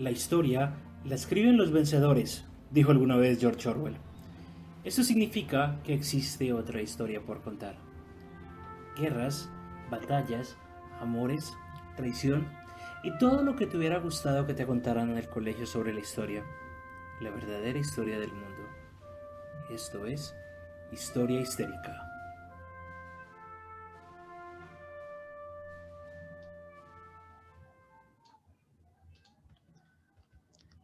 La historia la escriben los vencedores, dijo alguna vez George Orwell. Esto significa que existe otra historia por contar. Guerras, batallas, amores, traición y todo lo que te hubiera gustado que te contaran en el colegio sobre la historia. La verdadera historia del mundo. Esto es Historia Histérica.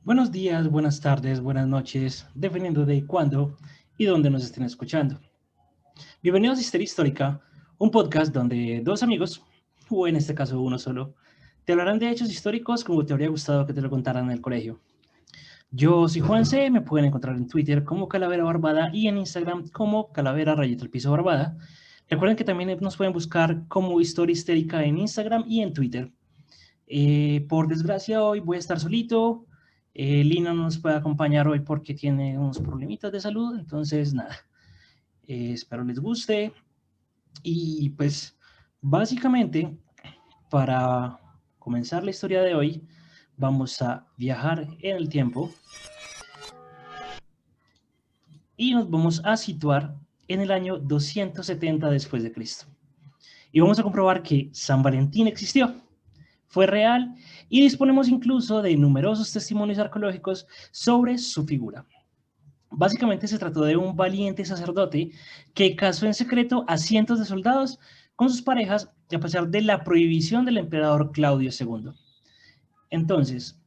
Buenos días, buenas tardes, buenas noches, dependiendo de cuándo y dónde nos estén escuchando. Bienvenidos a Historia Histórica, un podcast donde dos amigos, o en este caso uno solo, te hablarán de hechos históricos como te habría gustado que te lo contaran en el colegio. Yo soy Juan C., me pueden encontrar en Twitter como Calavera Barbada y en Instagram como Calavera Rayita el Piso Barbada. Recuerden que también nos pueden buscar como Historia Histérica en Instagram y en Twitter. Por desgracia hoy voy a estar solito. Lina no nos puede acompañar hoy porque tiene unos problemitas de salud, entonces nada, espero les guste. Y pues básicamente para comenzar la historia de hoy vamos a viajar en el tiempo y nos vamos a situar en el año 270 después de Cristo. Y vamos a comprobar que San Valentín existió, fue real y disponemos incluso de numerosos testimonios arqueológicos sobre su figura. Básicamente se trató de un valiente sacerdote que casó en secreto a cientos de soldados con sus parejas a pesar de la prohibición del emperador Claudio II. Entonces,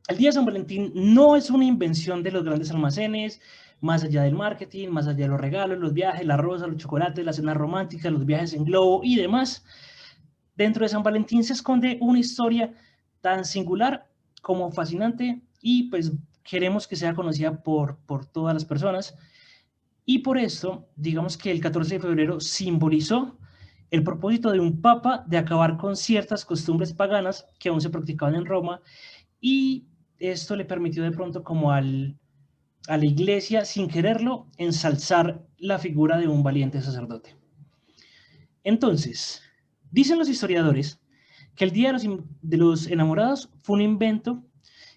el Día de San Valentín no es una invención de los grandes almacenes, más allá del marketing, más allá de los regalos, los viajes, la rosa, los chocolates, las cenas románticas, los viajes en globo y demás. Dentro de San Valentín se esconde una historia tan singular como fascinante y pues queremos que sea conocida por todas las personas. Y por esto, digamos que el 14 de febrero simbolizó el propósito de un papa de acabar con ciertas costumbres paganas que aún se practicaban en Roma, y esto le permitió de pronto como a la iglesia, sin quererlo, ensalzar la figura de un valiente sacerdote. Entonces, dicen los historiadores que el Día de los Enamorados fue un invento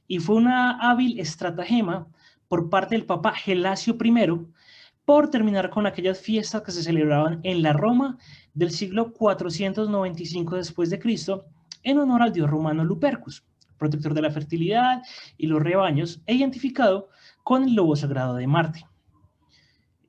y fue una hábil estratagema por parte del Papa Gelasio I por terminar con aquellas fiestas que se celebraban en la Roma del siglo 495 después de Cristo en honor al dios romano Lupercus, protector de la fertilidad y los rebaños, e identificado con el lobo sagrado de Marte.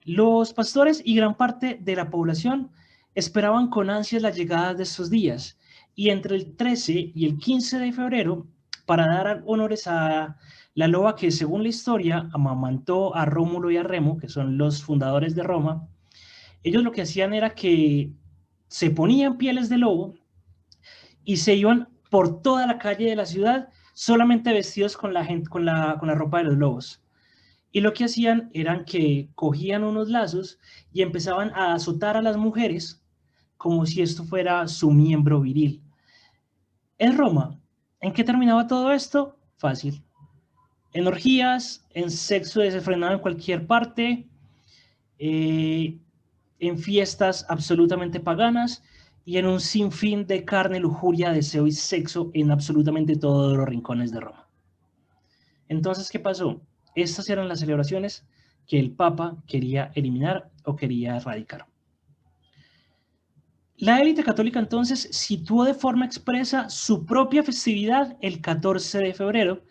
Los pastores y gran parte de la población esperaban con ansias la llegada de estos días, y entre el 13 y el 15 de febrero, para dar honores a la loba que, según la historia, amamantó a Rómulo y a Remo, que son los fundadores de Roma, ellos lo que hacían era que se ponían pieles de lobo y se iban por toda la calle de la ciudad solamente vestidos con la ropa de los lobos. Y lo que hacían eran que cogían unos lazos y empezaban a azotar a las mujeres como si esto fuera su miembro viril. En Roma, ¿en qué terminaba todo esto? Fácil. En orgías, en sexo desenfrenado en cualquier parte, eh, en fiestas absolutamente paganas y en un sinfín de carne, lujuria, deseo y sexo en absolutamente todos los rincones de Roma. Entonces, ¿qué pasó? Estas eran las celebraciones que el Papa quería eliminar o quería erradicar. La élite católica entonces situó de forma expresa su propia festividad el 14 de febrero,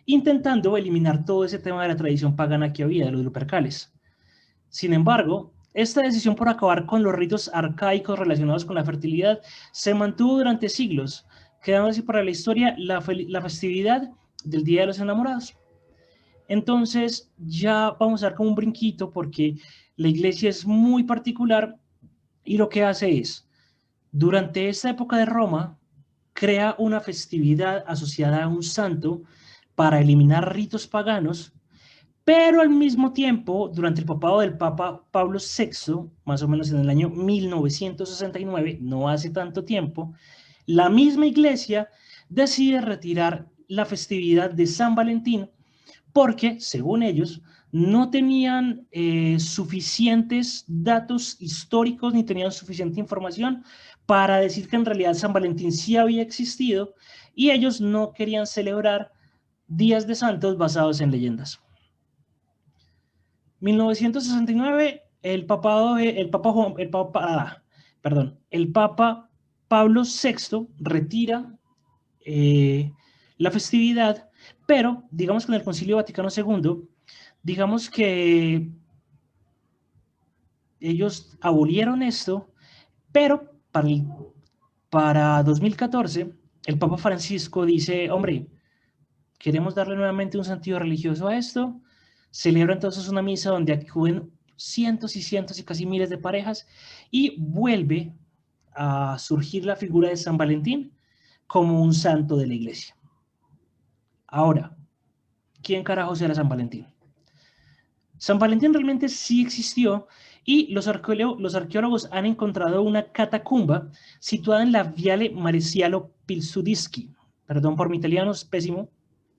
intentando eliminar todo ese tema de la tradición pagana que había de los Lupercales. Sin embargo, esta decisión por acabar con los ritos arcaicos relacionados con la fertilidad se mantuvo durante siglos, quedando así para la historia la festividad del Día de los Enamorados. Entonces ya vamos a dar como un brinquito porque la iglesia es muy particular y lo que hace es, durante esta época de Roma, crea una festividad asociada a un santo para eliminar ritos paganos, pero al mismo tiempo, durante el papado del Papa Pablo VI, más o menos en el año 1969, no hace tanto tiempo, la misma iglesia decide retirar la festividad de San Valentín porque, según ellos, no tenían suficientes datos históricos ni tenían suficiente información para decir que en realidad San Valentín sí había existido, y ellos no querían celebrar días de santos basados en leyendas. 1969, el Papa Pablo VI retira la festividad, pero digamos que en el Concilio Vaticano II, digamos que ellos abolieron esto, pero para 2014, el Papa Francisco dice, hombre, queremos darle nuevamente un sentido religioso a esto. Celebra entonces una misa donde acuden cientos y cientos y casi miles de parejas y vuelve a surgir la figura de San Valentín como un santo de la iglesia. Ahora, ¿quién carajos era San Valentín? San Valentín realmente sí existió y los arqueólogos han encontrado una catacumba situada en la Viale Maresiano Pilsudski. Perdón por mi italiano, es pésimo.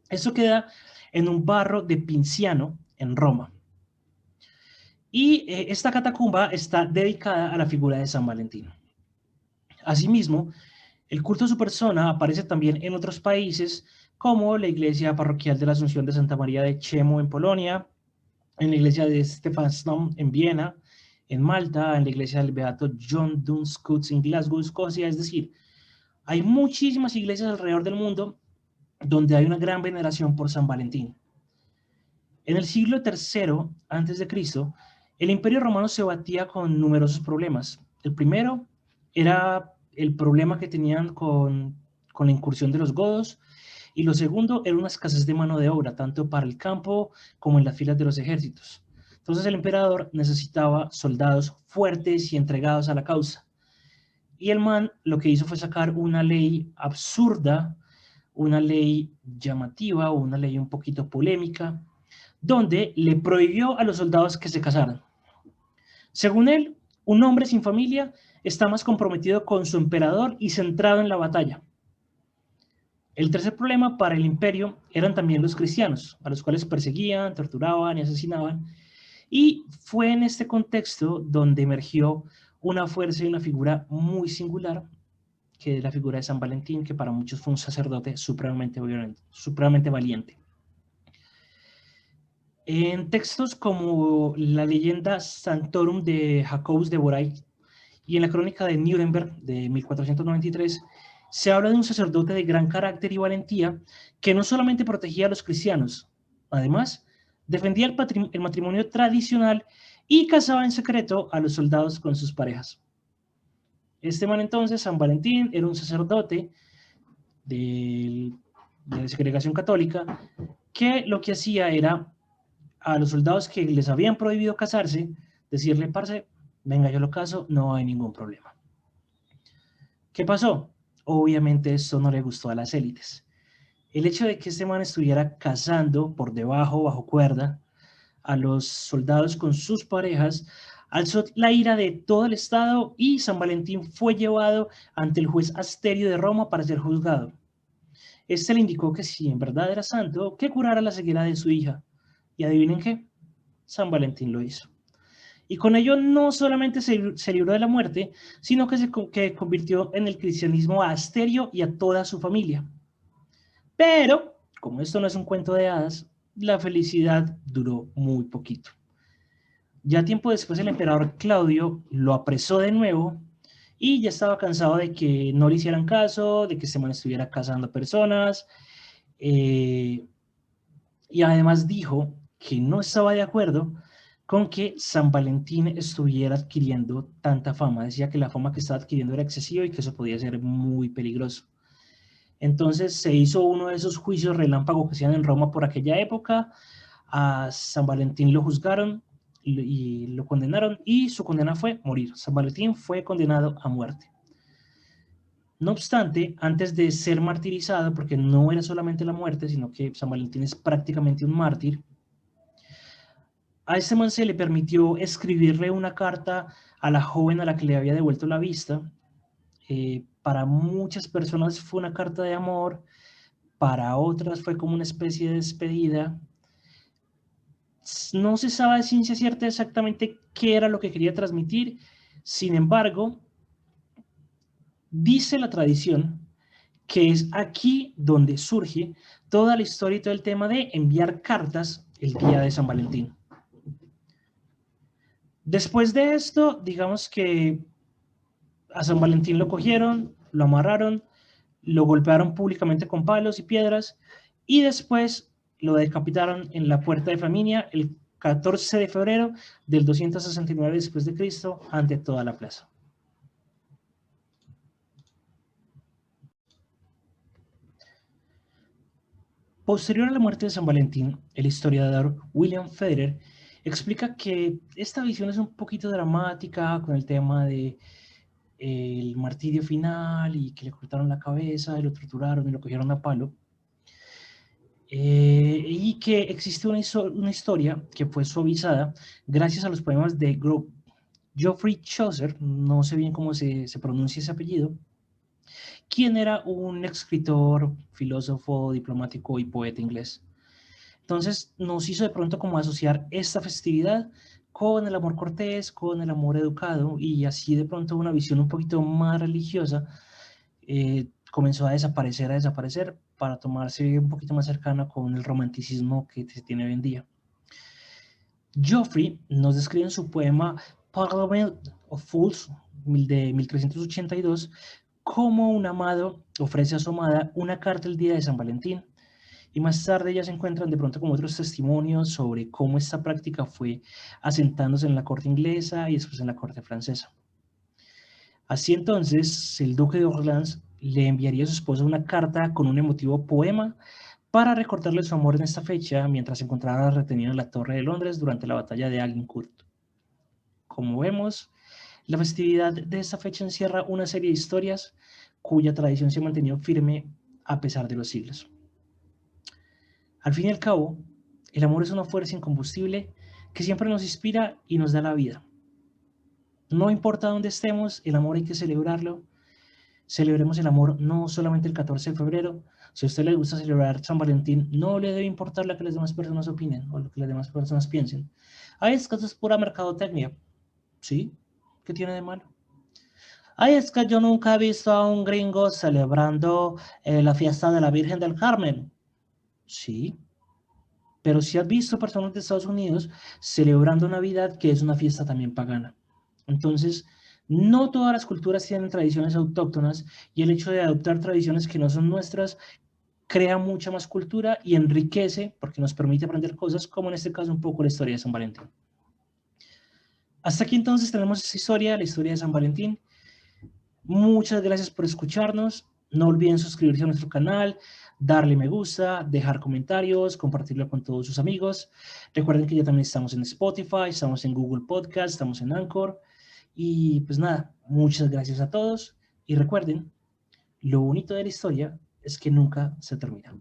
Eso queda en un barrio de Pinciano, en Roma. Y esta catacumba está dedicada a la figura de San Valentín. Asimismo, el culto a su persona aparece también en otros países, como la iglesia parroquial de la Asunción de Santa María de Chemo en Polonia, en la iglesia de Stephansdom en Viena, en Malta, en la iglesia del Beato John Duns Scots en Glasgow, Escocia. Es decir, hay muchísimas iglesias alrededor del mundo donde hay una gran veneración por San Valentín. En el siglo III a.C., el Imperio Romano se batía con numerosos problemas. El primero era el problema que tenían con la incursión de los godos, y lo segundo era una escasez de mano de obra, tanto para el campo como en las filas de los ejércitos. Entonces el emperador necesitaba soldados fuertes y entregados a la causa. Y el man lo que hizo fue sacar una ley absurda, una ley llamativa, o una ley un poquito polémica, donde le prohibió a los soldados que se casaran. Según él, un hombre sin familia está más comprometido con su emperador y centrado en la batalla. El tercer problema para el imperio eran también los cristianos, a los cuales perseguían, torturaban y asesinaban. Y fue en este contexto donde emergió una fuerza y una figura muy singular, que es la figura de San Valentín, que para muchos fue un sacerdote supremamente valiente. En textos como la leyenda Sanctorum de Jacobus de Boray y en la crónica de Nuremberg de 1493, se habla de un sacerdote de gran carácter y valentía que no solamente protegía a los cristianos, además defendía el matrimonio tradicional y casaba en secreto a los soldados con sus parejas. Este man entonces, San Valentín, era un sacerdote de la segregación católica que lo que hacía era a los soldados que les habían prohibido casarse, decirle, parce, venga, yo lo caso, no hay ningún problema. ¿Qué pasó? Obviamente esto no le gustó a las élites. El hecho de que este man estuviera casando por debajo, bajo cuerda, a los soldados con sus parejas, alzó la ira de todo el Estado y San Valentín fue llevado ante el juez Asterio de Roma para ser juzgado. Este le indicó que si en verdad era santo, que curara la ceguera de su hija. Y adivinen qué, San Valentín lo hizo. Y con ello no solamente se libró de la muerte, sino que convirtió en el cristianismo a Asterio y a toda su familia. Pero, como esto no es un cuento de hadas, la felicidad duró muy poquito. Ya tiempo después el emperador Claudio lo apresó de nuevo y ya estaba cansado de que no le hicieran caso, de que este man estuviera casando personas, y además dijo que no estaba de acuerdo con que San Valentín estuviera adquiriendo tanta fama. Decía que la fama que estaba adquiriendo era excesiva y que eso podía ser muy peligroso. Entonces se hizo uno de esos juicios relámpago que se hacían en Roma por aquella época. A San Valentín lo juzgaron y lo condenaron, y su condena fue morir. San Valentín fue condenado a muerte. No obstante, antes de ser martirizado, porque no era solamente la muerte, sino que San Valentín es prácticamente un mártir, a este man se le permitió escribirle una carta a la joven a la que le había devuelto la vista. Para muchas personas fue una carta de amor, para otras fue como una especie de despedida. No se sabe de ciencia cierta exactamente qué era lo que quería transmitir. Sin embargo, dice la tradición que es aquí donde surge toda la historia y todo el tema de enviar cartas el día de San Valentín. Después de esto, digamos que a San Valentín lo cogieron, lo amarraron, lo golpearon públicamente con palos y piedras y después lo decapitaron en la puerta de Flaminia el 14 de febrero del 269 después de Cristo ante toda la plaza. Posterior a la muerte de San Valentín, el historiador William Federer explica que esta visión es un poquito dramática con el tema de el martirio final y que le cortaron la cabeza y lo torturaron y lo cogieron a palo. Y que existe una historia que fue suavizada gracias a los poemas de Geoffrey Chaucer, no sé bien cómo se pronuncia ese apellido, quien era un escritor, filósofo, diplomático y poeta inglés. Entonces nos hizo de pronto como asociar esta festividad con el amor cortés, con el amor educado, y así de pronto una visión un poquito más religiosa comenzó a desaparecer para tomarse un poquito más cercana con el romanticismo que se tiene hoy en día. Geoffrey nos describe en su poema Parliament of Fools de 1382 cómo un amado ofrece a su amada una carta el día de San Valentín, y más tarde ya se encuentran de pronto como otros testimonios sobre cómo esta práctica fue asentándose en la corte inglesa y después en la corte francesa. Así entonces, el duque de Orleans le enviaría a su esposa una carta con un emotivo poema para recordarle su amor en esta fecha mientras se encontraba retenido en la Torre de Londres durante la batalla de Agincourt. Como vemos, la festividad de esta fecha encierra una serie de historias cuya tradición se ha mantenido firme a pesar de los siglos. Al fin y al cabo, el amor es una fuerza incombustible que siempre nos inspira y nos da la vida. No importa dónde estemos, el amor hay que celebrarlo. Celebremos el amor no solamente el 14 de febrero. Si a usted le gusta celebrar San Valentín, no le debe importar lo que las demás personas opinen o lo que las demás personas piensen. Ay, es que eso es pura mercadotecnia. ¿Sí? ¿Qué tiene de malo? Ay, es que yo nunca he visto a un gringo celebrando la fiesta de la Virgen del Carmen. Sí, pero si has visto personas de Estados Unidos celebrando Navidad, que es una fiesta también pagana. Entonces, no todas las culturas tienen tradiciones autóctonas y el hecho de adoptar tradiciones que no son nuestras crea mucha más cultura y enriquece porque nos permite aprender cosas, como en este caso un poco la historia de San Valentín. Hasta aquí entonces tenemos esta historia, la historia de San Valentín. Muchas gracias por escucharnos. No olviden suscribirse a nuestro canal, darle me gusta, dejar comentarios, compartirlo con todos sus amigos. Recuerden que ya también estamos en Spotify, estamos en Google Podcast, estamos en Anchor. Y pues nada, muchas gracias a todos. Y recuerden, lo bonito de la historia es que nunca se termina.